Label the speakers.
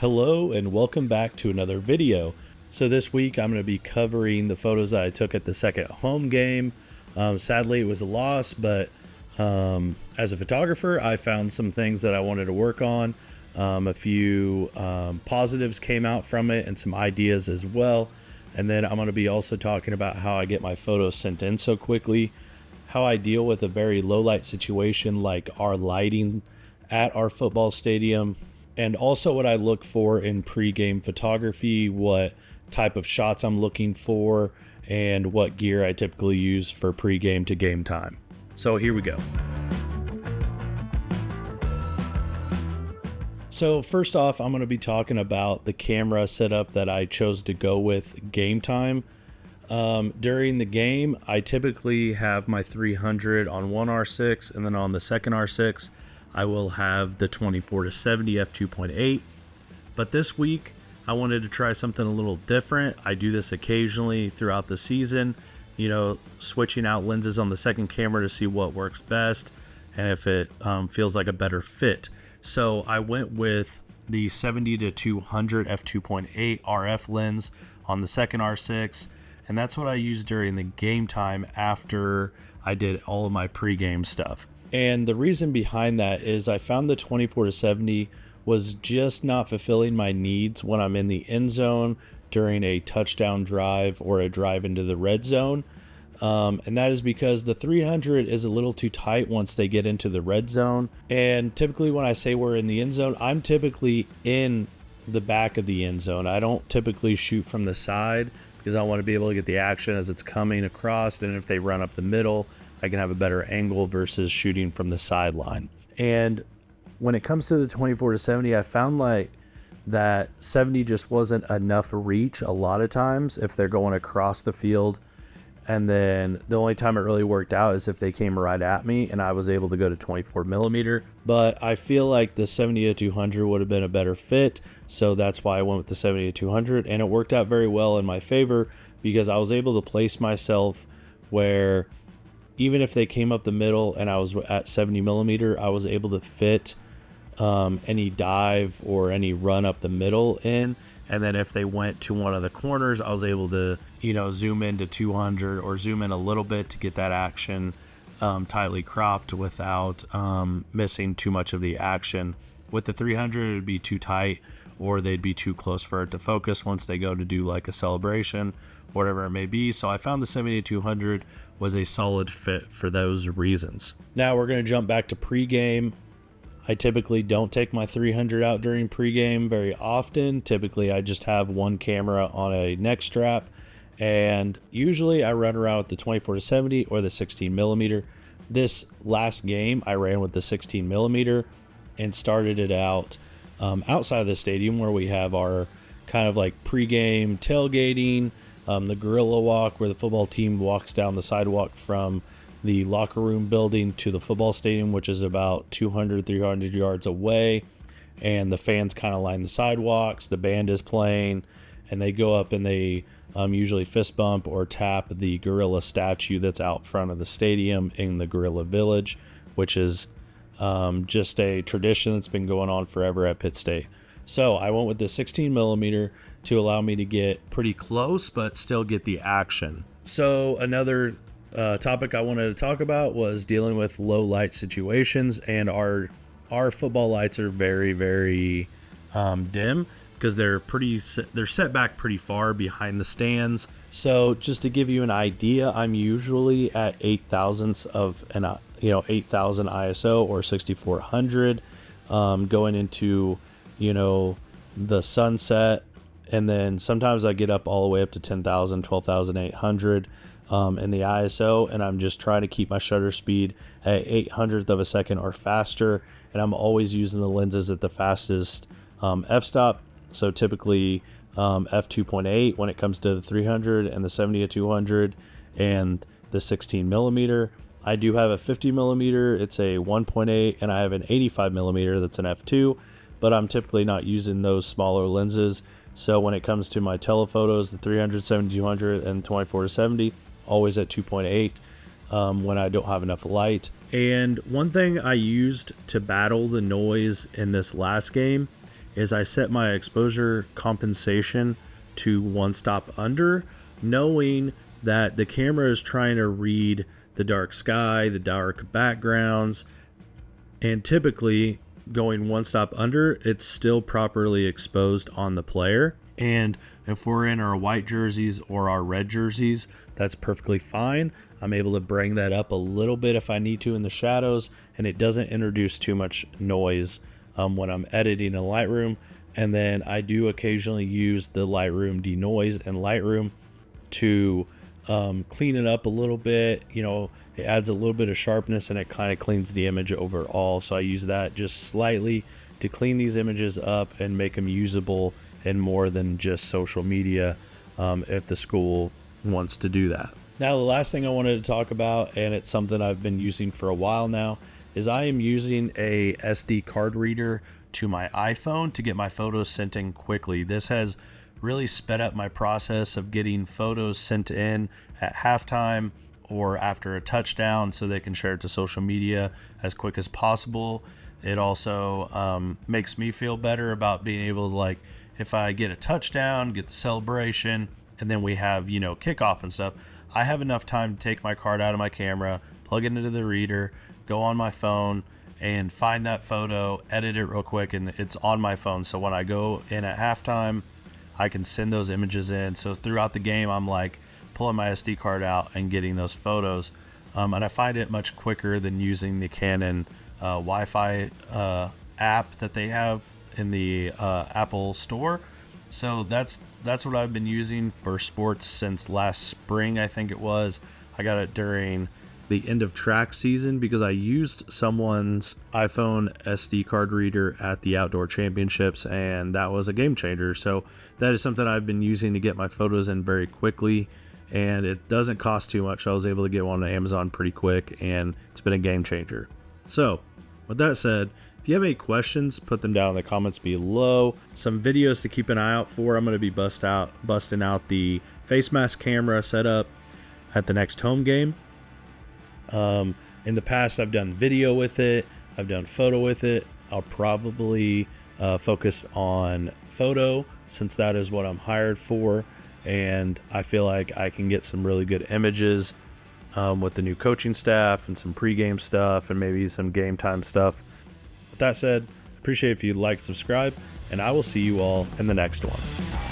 Speaker 1: Hello and welcome back to another video. So this week I'm going to be covering the photos that I took at the second home game. Sadly it was a loss, but as a photographer I found some things that I wanted to work on. A few positives came out from it and some ideas as well. And then I'm going to be also talking about how I get my photos sent in so quickly, how I deal with a very low light situation like our lighting at our football stadium, and also what I look for in pre-game photography, what type of shots I'm looking for, and what gear I typically use for pre-game to game time. So here we go. So first off, I'm going to be talking about the camera setup that I chose to go with game time. During the game, I typically have my 300 on one R6, and then on the second R6, I will have the 24-70 f2.8. But this week, I wanted to try something a little different. I do this occasionally throughout the season, switching out lenses on the second camera to see what works best and if it feels like a better fit. So I went with the 70-200 f2.8 RF lens on the second R6, and that's what I used during the game time after I did all of my pre-game stuff. And the reason behind that is I found the 24-70 was just not fulfilling my needs when I'm in the end zone during a touchdown drive or a drive into the red zone. And that is because the 300 is a little too tight once they get into the red zone. And typically when I say we're in the end zone, I'm typically in the back of the end zone. I don't typically shoot from the side because I want to be able to get the action as it's coming across. And if they run up the middle, I can have a better angle versus shooting from the sideline. And when it comes to the 24-70, I found like that 70 just wasn't enough reach a lot of times if they're going across the field. And then the only time it really worked out is if they came right at me and I was able to go to 24 millimeter. But I feel like the 70-200 would have been a better fit. So that's why I went with the 70-200, and it worked out very well in my favor because I was able to place myself where even if they came up the middle and I was at 70 millimeter, I was able to fit any dive or any run up the middle in. And then if they went to one of the corners, I was able to, zoom into 200 or zoom in a little bit to get that action tightly cropped without missing too much of the action. With the 300, it would be too tight or they'd be too close for it to focus once they go to do like a celebration, whatever it may be. So I found the 70-200 was a solid fit for those reasons. Now we're going to jump back to pregame. I typically don't take my 300 out during pregame very often. Typically I just have one camera on a neck strap, and usually I run around with the 24-70 or the 16 millimeter. This last game I ran with the 16 millimeter and started it out outside of the stadium where we have our kind of like pregame tailgating, the gorilla walk where the football team walks down the sidewalk from the locker room building to the football stadium, which is about 200-300 yards away, and the fans kind of line the sidewalks. The band is playing, and they go up and they usually fist bump or tap the gorilla statue that's out front of the stadium in the Gorilla Village, which is just a tradition that's been going on forever at Pitt State. So I went with the 16 millimeter to allow me to get pretty close but still get the action. So another topic I wanted to talk about was dealing with low light situations, and our football lights are very, very dim because they're set back pretty far behind the stands. So just to give you an idea, I'm usually at 8 thousandths of 8,000 ISO or 6400 going into the sunset, and then sometimes I get up all the way up to 10,000, 12,800 in the ISO, and I'm just trying to keep my shutter speed at 800th of a second or faster, and I'm always using the lenses at the fastest f-stop. So typically f2.8 when it comes to the 300 and the 70-200 and the 16 millimeter. I do have a 50 millimeter, it's a 1.8, and I have an 85 millimeter that's an f2, but I'm typically not using those smaller lenses. So when it comes to my telephotos, the 300, 70-200, and 24-70, always at 2.8 when I don't have enough light. And one thing I used to battle the noise in this last game is I set my exposure compensation to 1 stop under, knowing that the camera is trying to read the dark sky, the dark backgrounds, and typically going 1 stop under, it's still properly exposed on the player. And if we're in our white jerseys or our red jerseys, that's perfectly fine. I'm able to bring that up a little bit if I need to in the shadows, and it doesn't introduce too much noise when I'm editing in Lightroom. And then I do occasionally use the Lightroom denoise in Lightroom to clean it up a little bit. You know, it adds a little bit of sharpness and it kind of cleans the image overall. So I use that just slightly to clean these images up and make them usable and more than just social media, if the school wants to do that. Now, the last thing I wanted to talk about, and it's something I've been using for a while now, is I am using a SD card reader to my iPhone to get my photos sent in quickly. This has really sped up my process of getting photos sent in at halftime or after a touchdown so they can share it to social media as quick as possible. It also makes me feel better about being able to, like, if I get a touchdown, get the celebration, and then we have, you know, kickoff and stuff, I have enough time to take my card out of my camera, plug it into the reader, go on my phone, and find that photo, edit it real quick, and it's on my phone. So when I go in at halftime, I can send those images in. So throughout the game, I'm like pulling my SD card out and getting those photos. And I find it much quicker than using the Canon Wi-Fi app that they have in the Apple Store. So that's what I've been using for sports since last spring, I think it was. I got it during the end of track season because I used someone's iPhone SD card reader at the outdoor championships, and that was a game changer. So that is something I've been using to get my photos in very quickly, and it doesn't cost too much. I was able to get one on Amazon pretty quick, and it's been a game changer. So with that said, if you have any questions, put them down in the comments below. Some videos to keep an eye out for. I'm going to be busting out the face mask camera setup at the next home game. In the past, I've done video with it. I've done photo with it. I'll probably focus on photo since that is what I'm hired for. And I feel like I can get some really good images with the new coaching staff and some pregame stuff and maybe some game time stuff. With that said, appreciate if you like, subscribe, and I will see you all in the next one.